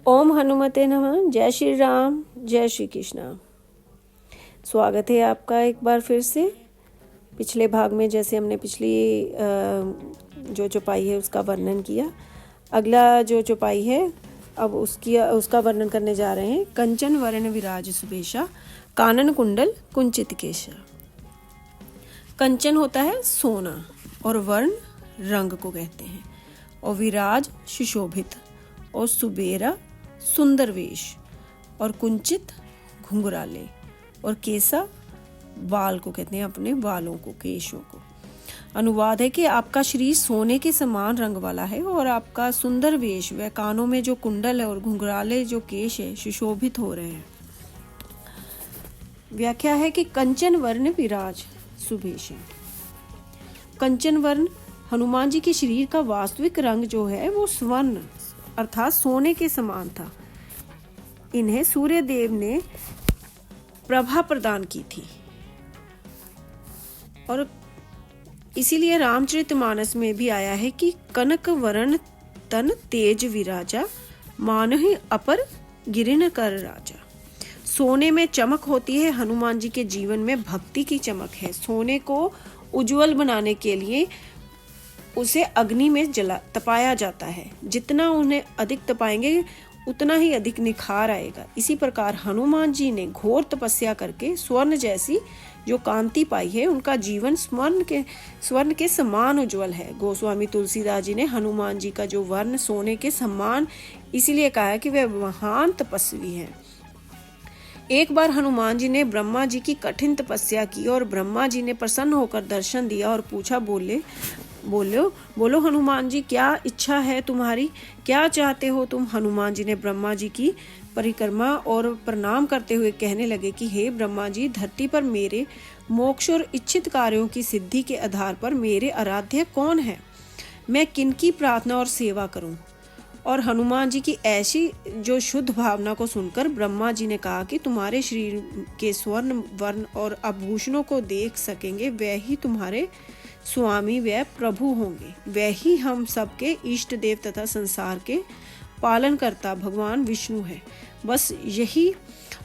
ओम हनुमते नमः। जय श्री राम, जय श्री कृष्णा। स्वागत है आपका एक बार फिर से। पिछले भाग में जैसे हमने पिछली जो चौपाई है उसका वर्णन किया, अगला जो चौपाई है अब उसका वर्णन करने जा रहे हैं। कंचन वर्ण विराज सुबेशा, कानन कुंडल कुंचित केशा। कंचन होता है सोना और वर्ण रंग को कहते हैं, और विराज सुशोभित, और सुबेरा सुंदर वेश, और कुंचित घुंघराले, और केसा बाल को कहते हैं, अपने बालों को, केशों को। अनुवाद है कि आपका शरीर सोने के समान रंग वाला है और आपका सुंदर वेश व कानों में जो कुंडल है और घुंघराले जो केश है सुशोभित हो रहे हैं। व्याख्या है कि कंचन वर्ण विराज सुभेश। कंचन वर्ण हनुमान जी के शरीर का वास्तविक रंग जो है वो स्वर्ण अर्थात सोने के समान था। इन्हें सूर्य देव ने प्रभा प्रदान की थी और इसीलिए रामचरितमानस में भी आया है कि कनक वर्ण तन तेज विराजा, मानहि अपर गिरिन कर राजा। सोने में चमक होती है, हनुमान जी के जीवन में भक्ति की चमक है। सोने को उज्जवल बनाने के लिए उसे अग्नि में तपाया जाता है। जितना उन्हें अधिक तपाएंगे उतना ही अधिक निखार आएगा। इसी प्रकार हनुमान जी ने घोर तपस्या करके स्वर्ण जैसी जो कांति पाई है, उनका जीवन स्वर्ण के समान उज्जवल है। गोस्वामी तुलसीदास जी ने हनुमान जी का जो वर्ण सोने के समान इसीलिए कहा है कि वे महान तपस्वी हैं। एक बार हनुमान जी ने ब्रह्मा जी की कठिन तपस्या की और ब्रह्मा जी ने प्रसन्न होकर दर्शन दिया और पूछा, बोलो हनुमान जी, क्या इच्छा है तुम्हारी, क्या चाहते हो तुम? हनुमान जी ने ब्रह्मा जी की परिक्रमा और प्रणाम करते हुए कहने लगे कि हे ब्रह्मा जी, धरती पर मेरे मोक्ष और इच्छित कार्यों की सिद्धि के आधार पर मेरे आराध्य कौन है? मैं किनकी प्रार्थना और सेवा करूं? और हनुमान जी की ऐसी जो शुद्ध भावना को सुनकर ब्रह्मा जी ने कहा कि तुम्हारे शरीर के स्वर्ण वर्ण और आभूषणों को देख सकेंगे वह ही तुम्हारे स्वामी व प्रभु होंगे। वह ही हम सबके इष्ट देव तथा संसार के पालन करता भगवान विष्णु है। बस यही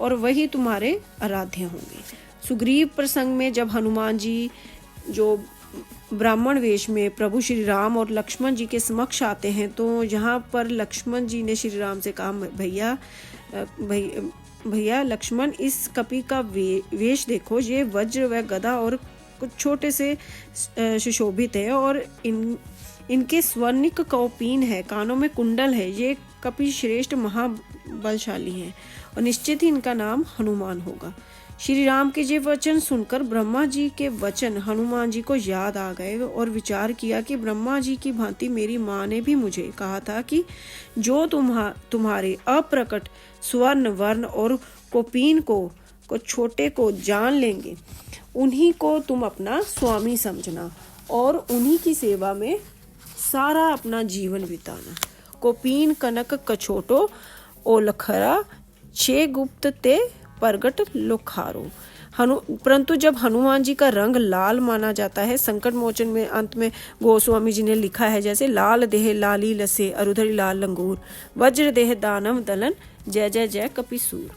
और वही तुम्हारे आराध्य होंगे। सुग्रीव प्रसंग में जब हनुमान जी जो ब्राह्मण वेश में प्रभु श्री राम और लक्ष्मण जी के समक्ष आते हैं, तो यहाँ पर लक्ष्मण जी ने श्री राम से कहा, भैया लक्ष्मण, इस कपि का वेश देखो, ये वज्र व गदा और कुछ छोटे से सुशोभित है और इनके स्वर्णिक कौपीन है, कानों में कुंडल है। ये कपि श्रेष्ठ महाबलशाली हैं और निश्चित ही इनका नाम हनुमान होगा। श्री राम के ये वचन सुनकर ब्रह्मा जी के वचन हनुमान जी को याद आ गए और विचार किया कि ब्रह्मा जी की भांति मेरी माँ ने भी मुझे कहा था कि जो तुम्हारे अप्रकट स्वर्ण वर्ण और कौपीन को छोटे को जान लेंगे, उन्हीं को तुम अपना स्वामी समझना और उन्हीं की सेवा में सारा अपना जीवन बिताना। कौपीन कनक कछोटो ओलखरा, छे गुप्त ते प्रगट लोखारो। परंतु जब हनुमान जी का रंग लाल माना जाता है, संकट मोचन में अंत में गोस्वामी जी ने लिखा है, जैसे लाल देह लाली लसे अरुधरी लाल लंगूर, वज्र देह दानव दलन, जय जय जय कपिसूर।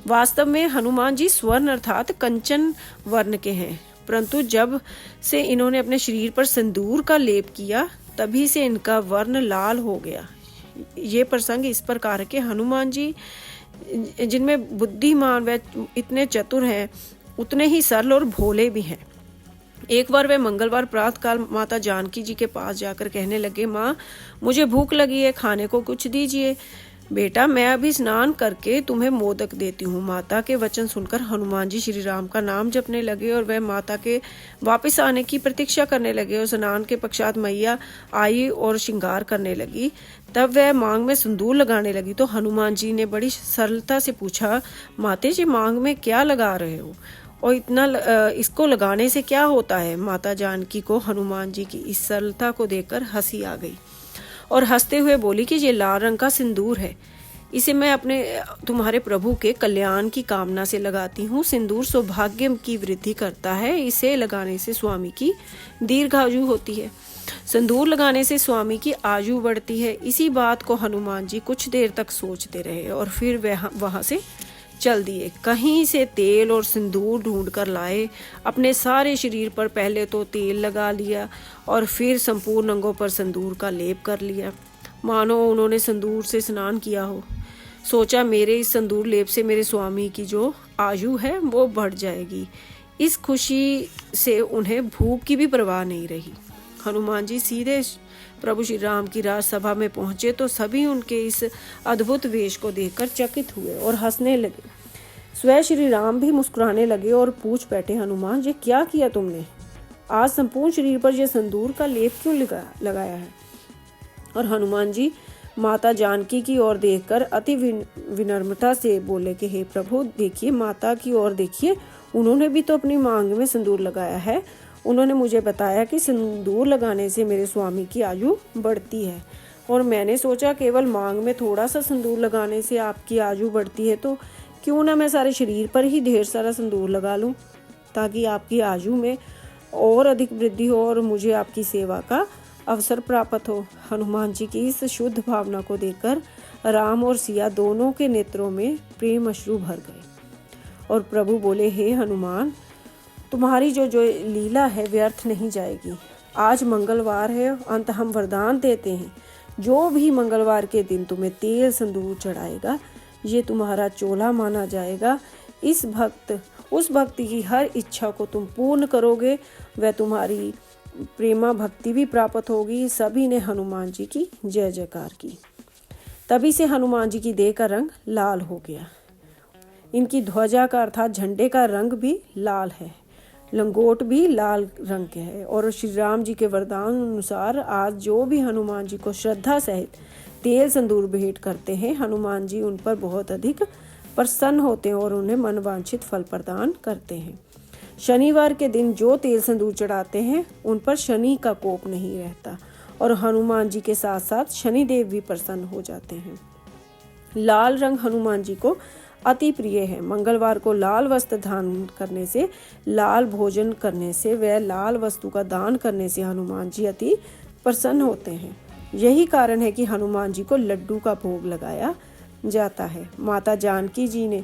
वास्तव में हनुमान जी स्वर्ण अर्थात कंचन वर्ण के हैं, परंतु जब से इन्होंने अपने शरीर पर सिंदूर का लेप किया तभी से इनका वर्ण लाल हो गया। ये प्रसंग इस प्रकार के हनुमान जी जिनमें बुद्धिमान व इतने चतुर हैं, उतने ही सरल और भोले भी हैं। एक बार वे मंगलवार प्रातःकाल माता जानकी जी के पास जाकर कहने लगे, माँ, मुझे भूख लगी है, खाने को कुछ दीजिए। बेटा, मैं अभी स्नान करके तुम्हें मोदक देती हूँ। माता के वचन सुनकर हनुमान जी श्री राम का नाम जपने लगे और वह माता के वापस आने की प्रतीक्षा करने लगे। और स्नान के पश्चात मैया आई और श्रृंगार करने लगी। तब वह मांग में सिंदूर लगाने लगी तो हनुमान जी ने बड़ी सरलता से पूछा, माते जी, मांग में क्या लगा रहे हो और इतना इसको लगाने से क्या होता है? माता जानकी को हनुमान जी की इस सरलता को देखकर हंसी आ गई और हंसते हुए बोली कि ये लाल रंग का सिंदूर है, इसे मैं अपने तुम्हारे प्रभु के कल्याण की कामना से लगाती हूँ। सिंदूर सौभाग्य की वृद्धि करता है, इसे लगाने से स्वामी की दीर्घायु होती है। सिंदूर लगाने से स्वामी की आयु बढ़ती है। इसी बात को हनुमान जी कुछ देर तक सोचते रहे और फिर वहाँ से चल दिए। कहीं से तेल और सिंदूर ढूंढ कर लाए। अपने सारे शरीर पर पहले तो तेल लगा लिया और फिर संपूर्ण अंगों पर सिंदूर का लेप कर लिया, मानो उन्होंने सिंदूर से स्नान किया हो। सोचा मेरे इस सिंदूर लेप से मेरे स्वामी की जो आयु है वो बढ़ जाएगी। इस खुशी से उन्हें भूख की भी परवाह नहीं रही। हनुमान जी सीधे प्रभु श्री राम की राजसभा में पहुंचे तो सभी उनके इस अद्भुत वेश को देखकर चकित हुए और हंसने लगे। स्वयं श्री राम भी मुस्कुराने लगे और पूछ बैठे, हनुमान जी क्या किया तुमने? आज संपूर्ण शरीर पर यह सिंदूर का लेप क्यों लगाया है? और हनुमान जी माता जानकी की ओर देखकर अति विनम्रता से बोले कि हे प्रभु, देखिए माता की ओर देखिए, उन्होंने भी तो अपनी मांग में सिंदूर लगाया है। उन्होंने मुझे बताया कि सिंदूर लगाने से मेरे स्वामी की आयु बढ़ती है और मैंने सोचा केवल मांग में थोड़ा सा सिंदूर लगाने से आपकी आयु बढ़ती है तो क्यों ना मैं सारे शरीर पर ही ढेर सारा सिंदूर लगा लूं, ताकि आपकी आयु में और अधिक वृद्धि हो और मुझे आपकी सेवा का अवसर प्राप्त हो। हनुमान जी की इस शुद्ध भावना को देखकर राम और सिया दोनों के नेत्रों में प्रेम अश्रु भर गए और प्रभु बोले, हे हनुमान, तुम्हारी जो लीला है व्यर्थ नहीं जाएगी। आज मंगलवार है, अंत हम वरदान देते हैं, जो भी मंगलवार के दिन तुम्हें तेल सिंदूर चढ़ाएगा ये तुम्हारा चोला माना जाएगा। उस भक्त की हर इच्छा को तुम पूर्ण करोगे, वह तुम्हारी प्रेमा भक्ति भी प्राप्त होगी। सभी ने हनुमान जी की जय जयकार की। तभी से हनुमान जी की देह का रंग लाल हो गया। इनकी ध्वजा का अर्थात झंडे का रंग भी लाल है, लंगोट भी लाल रंग के है। और श्री राम जी के वरदान अनुसार आज जो भी हनुमान जी को श्रद्धा सहित तेल सिंदूर भेंट करते हैं, हनुमान जी उन पर बहुत अधिक प्रसन्न होते हैं और उन्हें मनवांछित फल प्रदान करते हैं। शनिवार के दिन जो तेल सिंदूर चढ़ाते हैं उन पर शनि का कोप नहीं रहता और हनुमान जी के साथ साथ शनिदेव भी प्रसन्न हो जाते हैं। लाल रंग हनुमान जी को अति प्रिय है। मंगलवार को लाल वस्त्र धारण करने से, लाल भोजन करने से व लाल वस्तु का दान करने से हनुमान जी अति प्रसन्न होते हैं। यही कारण है कि हनुमान जी को लड्डू का भोग लगाया जाता है। माता जानकी जी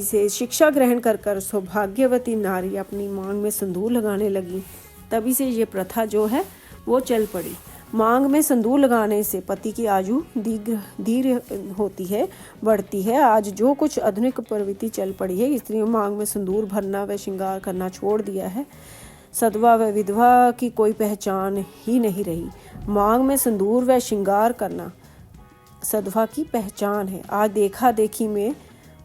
से शिक्षा ग्रहण कर सौभाग्यवती नारी अपनी मांग में सिंदूर लगाने लगी। तभी से ये प्रथा जो है वो चल पड़ी। मांग में सिंदूर लगाने से पति की आयु दीर्घ होती है, बढ़ती है। आज जो कुछ आधुनिक प्रवृत्ति चल पड़ी है, स्त्रियों मांग में सिंदूर भरना व श्रृंगार करना छोड़ दिया है। सधवा व विधवा की कोई पहचान ही नहीं रही। मांग में सिंदूर व श्रृंगार करना सधवा की पहचान है। आज देखा देखी में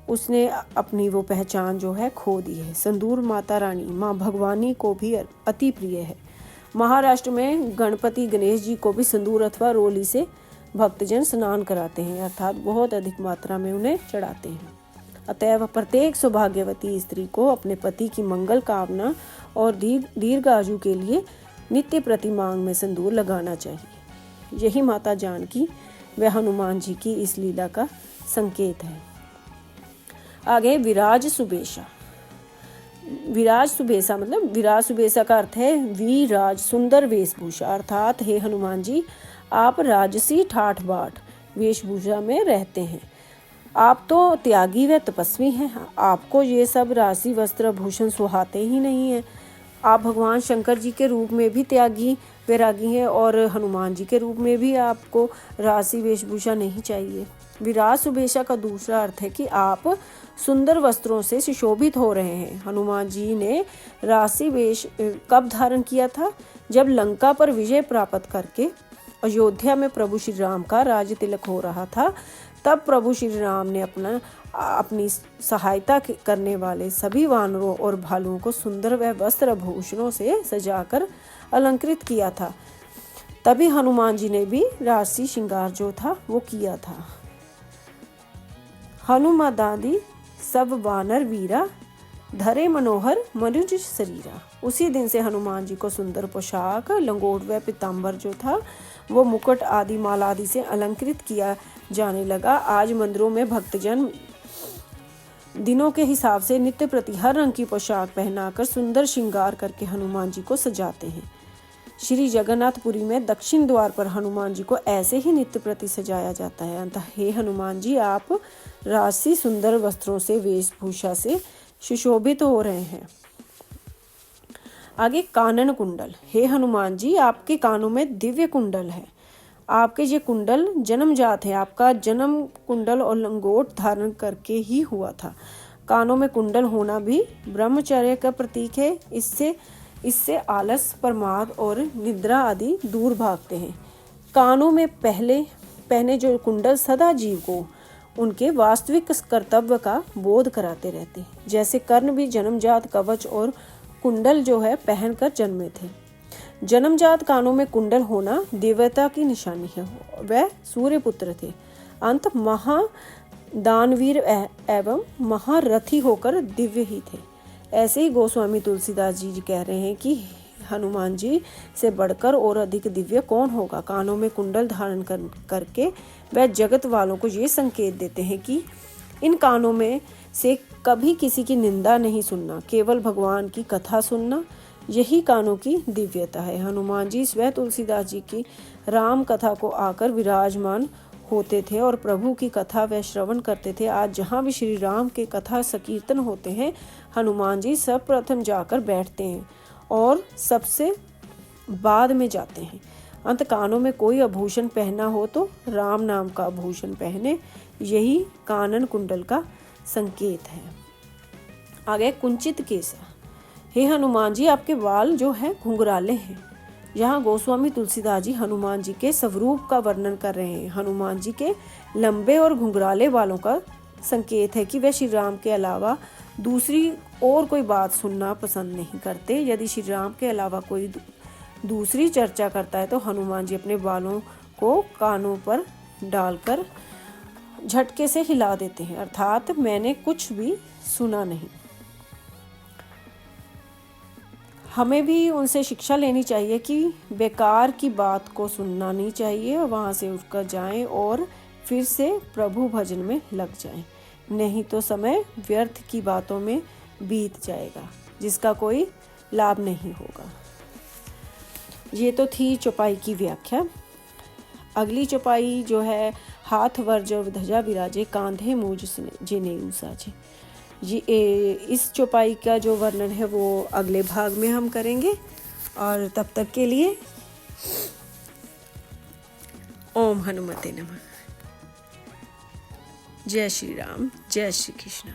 उसने अपनी वो पहचान जो है खो दी है। सिंदूर माता रानी माँ भगवानी को भी अति प्रिय है। महाराष्ट्र में गणपति गणेश जी को भी सिंदूर अथवा रोली से भक्तजन स्नान कराते हैं, अर्थात बहुत अधिक मात्रा में उन्हें चढ़ाते हैं। अतएव प्रत्येक सौभाग्यवती स्त्री को अपने पति की मंगल कामना और दीर्घ आयु के लिए नित्य प्रति मांग में सिंदूर लगाना चाहिए। यही माता जानकी व हनुमान जी की इस लीला का संकेत है। आगे विराज सुबेशा। विराज सुबेशा मतलब विराज सुबेशा का अर्थ है वीराज, सुंदर वेशभूषा। अर्थात हे हनुमान जी, आप राजसी ठाठ बाट वेशभूषा में रहते हैं। आप तो त्यागी व तपस्वी हैं। आपको ये सब राशि वस्त्र भूषण सुहाते ही नहीं है। आप भगवान शंकर जी के रूप में भी त्यागी वैरागी हैं और हनुमान जी के रूप में भी आपको राशि वेशभूषा नहीं चाहिए। विराज सुबेशा का दूसरा अर्थ है कि आप सुंदर वस्त्रों से सुशोभित हो रहे हैं। हनुमान जी ने राशि वेश कब धारण किया था? जब लंका पर विजय प्राप्त करके अयोध्या में प्रभु श्री राम का राज तिलक हो रहा था, तब प्रभु श्री राम ने अपनी सहायता करने वाले सभी वानरों और भालुओं को सुंदर व वस्त्र भूषणों से सजाकर अलंकृत किया था। तभी हनुमान जी ने भी राशि श्रृंगार जो था वो किया था। हनुमदादि सब वानर वीरा, धरे मनोहर मनुज शरीरा। उसी दिन से हनुमान जी को सुंदर पोशाक, लंगोट व पीताम्बर जो था वो मुकुट आदि माला आदि से अलंकृत किया जाने लगा। आज मंदिरों में भक्तजन दिनों के हिसाब से नित्य प्रति हर रंग की पोशाक पहनाकर सुंदर श्रृंगार करके हनुमान जी को सजाते हैं। श्री जगन्नाथपुरी में दक्षिण द्वार पर हनुमान जी को ऐसे ही नित्य प्रति सजाया जाता है। अतः हे हनुमान जी, आप राशि सुंदर वस्त्रों से, वेशभूषा से सुशोभित हो रहे हैं। आगे कानन कुंडल। हे हनुमान जी, आपके कानों में दिव्य कुंडल है। आपके ये कुंडल जन्मजात है। आपका जन्म कुंडल और लंगोट धारण करके ही हुआ था। कानों में कुंडल होना भी ब्रह्मचर्य का प्रतीक है। इससे आलस, प्रमाद और निद्रा आदि दूर भागते हैं। कानों में पहने जो कुंडल सदा जीव को उनके वास्तविक कर्तव्य का बोध कराते रहते हैं। जैसे कर्ण भी जन्मजात कवच और कुंडल जो है पहनकर जन्मे थे। जन्मजात कानों में कुंडल होना दिव्यता की निशानी है। वह सूर्यपुत्र थे। अंत महादानवीर एवं महारथी होकर दिव्य ही थे। ऐसे ही गोस्वामी तुलसीदास जी कह रहे हैं कि हनुमान जी से बढ़कर और अधिक दिव्य कौन होगा। कानों में कुंडल धारण करके वह जगत वालों को ये संकेत देते हैं कि इन कानों में से कभी किसी की निंदा नहीं सुनना, केवल भगवान की कथा सुनना, यही कानों की दिव्यता है। हनुमान जी स्वयं तुलसीदास जी की राम कथा को आकर विराजमान होते थे और प्रभु की कथा व श्रवण करते थे। आज जहाँ भी श्री राम के कथा संकीर्तन होते हैं, हनुमान जी सर्वप्रथम जाकर बैठते हैं और सबसे बाद में जाते हैं। अंत कानों में कोई आभूषण पहना हो तो राम नाम का आभूषण पहने, यही कानन कुंडल का संकेत है। आगे कुंचित केसा। हे हनुमान जी, आपके बाल जो है घुंघराले हैं। यहाँ गोस्वामी तुलसीदास जी हनुमान जी के स्वरूप का वर्णन कर रहे हैं। हनुमान जी के लंबे और घुंघराले बालों का संकेत है कि वे श्री राम के अलावा दूसरी और कोई बात सुनना पसंद नहीं करते। यदि श्री राम के अलावा कोई दूसरी चर्चा करता है तो हनुमान जी अपने बालों को कानों पर डालकर झटके से हिला देते हैं, अर्थात मैंने कुछ भी सुना नहीं। हमें भी उनसे शिक्षा लेनी चाहिए कि बेकार की बात को सुनना नहीं चाहिए, वहाँ से उठकर जाएं और फिर से प्रभु भजन में लग जाएं। नहीं तो समय व्यर्थ की बातों में बीत जाएगा, जिसका कोई लाभ नहीं होगा। ये तो थी चौपाई की व्याख्या। अगली चौपाई जो है, हाथ वर्ज और ध्वजा विराजे, कांधे मूज जिनेऊ साजे। ये इस चौपाई का जो वर्णन है वो अगले भाग में हम करेंगे। और तब तक के लिए ओम हनुमते नमः। जय श्री राम, जय श्री कृष्ण।